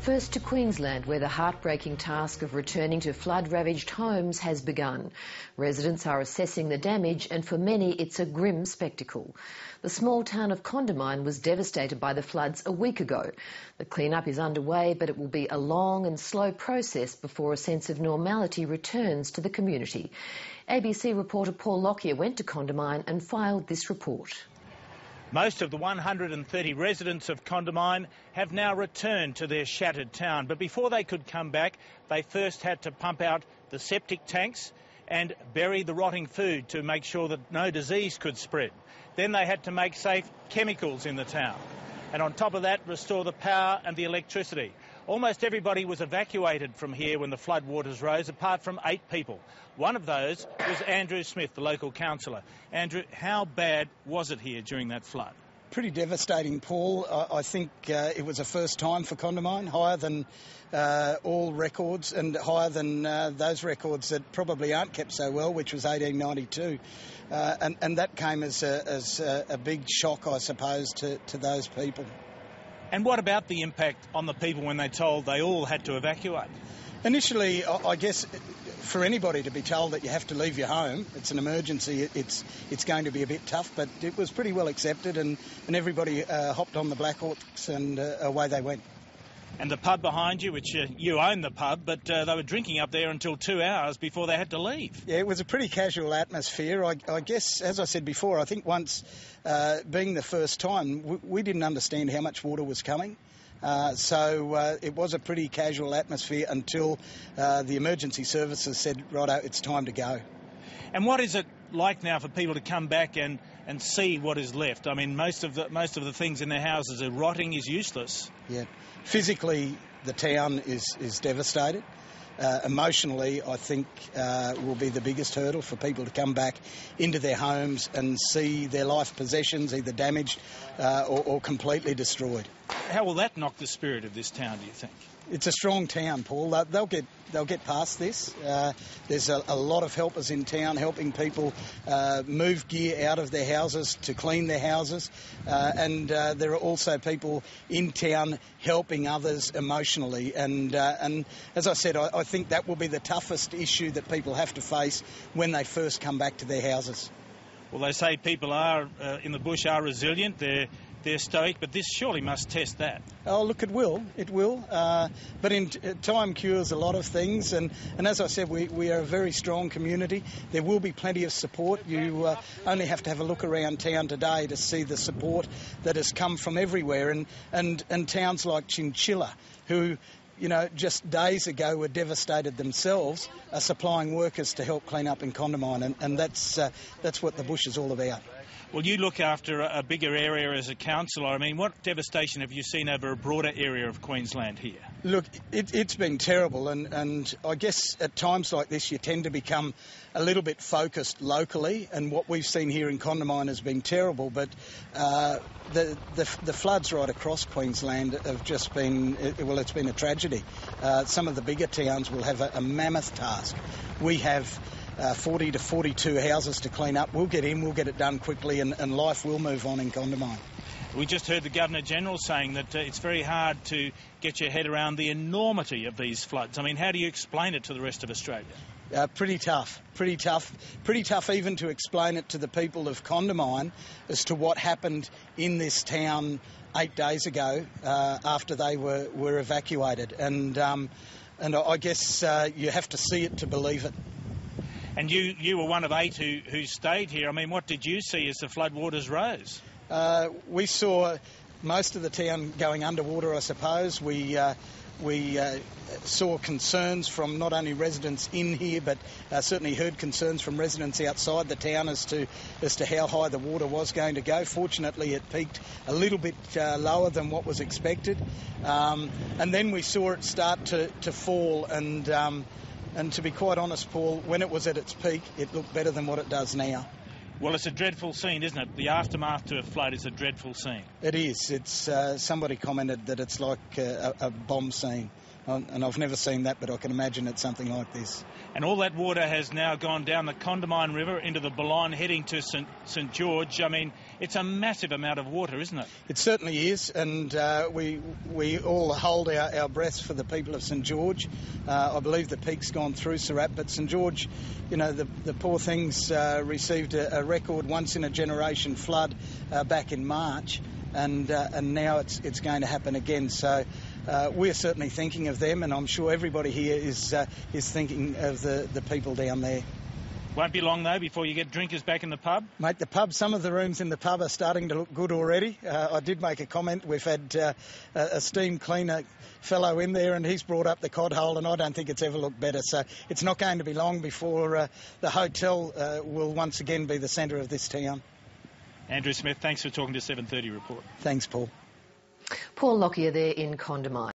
First to Queensland, where the heartbreaking task of returning to flood-ravaged homes has begun. Residents are assessing the damage, and for many it's a grim spectacle. The small town of Condamine was devastated by the floods a week ago. The clean-up is underway, but it will be a long and slow process before a sense of normality returns to the community. ABC reporter Paul Lockyer went to Condamine and filed this report. Most of the 130 residents of Condamine have now returned to their shattered town, but before they could come back, they first had to pump out the septic tanks and bury the rotting food to make sure that no disease could spread. Then they had to make safe chemicals in the town. And on top of that, restore the power and the electricity. Almost everybody was evacuated from here when the floodwaters rose, apart from 8 people. One of those was Andrew Smith, the local councillor. Andrew, how bad was it here during that flood? Pretty devastating, Paul. I think it was a first time for Condamine, higher than all records and higher than those records that probably aren't kept so well, which was 1892. And that came as a big shock, I suppose, to those people. And what about the impact on the people when they told they all had to evacuate? Initially, I guess, for anybody to be told that you have to leave your home, it's an emergency, it's going to be a bit tough, but it was pretty well accepted, and everybody hopped on the Black Hawks and away they went. And the pub behind you, which you own the pub, but they were drinking up there until 2 hours before they had to leave. Yeah, it was a pretty casual atmosphere. I guess, as I said before, I think once, being the first time, we didn't understand how much water was coming. So it was a pretty casual atmosphere until the emergency services said, righto, it's time to go. And what is it like now for people to come back and see what is left? I mean, most of the things in their houses are rotting, is useless. Yeah. Physically, the town is devastated. Emotionally, I think, will be the biggest hurdle for people to come back into their homes and see their life possessions either damaged or completely destroyed. How will that knock the spirit of this town, do you think? It's a strong town, Paul. They'll get past this. There's a lot of helpers in town helping people move gear out of their houses to clean their houses, and there are also people in town helping others emotionally. And as I said, I think that will be the toughest issue that people have to face when they first come back to their houses. Well, they say people are in the bush are resilient. They're stoic, but this surely must test that. Oh, look, it will. It will. But time cures a lot of things. And as I said, we are a very strong community. There will be plenty of support. You only have to have a look around town today to see the support that has come from everywhere. And towns like Chinchilla, who, you know, just days ago were devastated themselves, are supplying workers to help clean up in Condamine. And that's what the bush is all about. Well, you look after a bigger area as a councillor. I mean, what devastation have you seen over a broader area of Queensland here? Look, it's been terrible, and I guess at times like this you tend to become a little bit focused locally, and what we've seen here in Condamine has been terrible, but the floods right across Queensland have just been, well, it's been a tragedy. Some of the bigger towns will have a mammoth task. We have 40 to 42 houses to clean up. We'll get in, we'll get it done quickly, and life will move on in Condamine. We just heard the Governor-General saying that it's very hard to get your head around the enormity of these floods. I mean, how do you explain it to the rest of Australia? Pretty tough even to explain it to the people of Condamine as to what happened in this town 8 days ago after they were evacuated. And I guess you have to see it to believe it. And you were one of 8 who stayed here. I mean, what did you see as the floodwaters rose? We saw most of the town going underwater, I suppose. We saw concerns from not only residents in here, but certainly heard concerns from residents outside the town as to how high the water was going to go. Fortunately, it peaked a little bit lower than what was expected. And then we saw it start to fall, and to be quite honest, Paul, when it was at its peak, it looked better than what it does now. Well, it's a dreadful scene, isn't it? The aftermath to a flood is a dreadful scene. It is. It's somebody commented that it's like a bomb scene. and I've never seen that, but I can imagine it's something like this. And all that water has now gone down the Condamine River into the Boulogne, heading to St George. I mean, it's a massive amount of water, isn't it? It certainly is, and we all hold our breaths for the people of St George. I believe the peak's gone through Surat, but St George, you know, the poor things received a record once-in-a-generation flood back in March, and now it's going to happen again. So we're certainly thinking of them, and I'm sure everybody here is thinking of the people down there. Won't be long, though, before you get drinkers back in the pub? Mate, the pub, some of the rooms in the pub are starting to look good already. I did make a comment. We've had a steam cleaner fellow in there, and he's brought up the cod hole, and I don't think it's ever looked better. So it's not going to be long before the hotel will once again be the centre of this town. Andrew Smith, thanks for talking to 7:30 Report. Thanks, Paul. Paul Lockyer there in Condamine.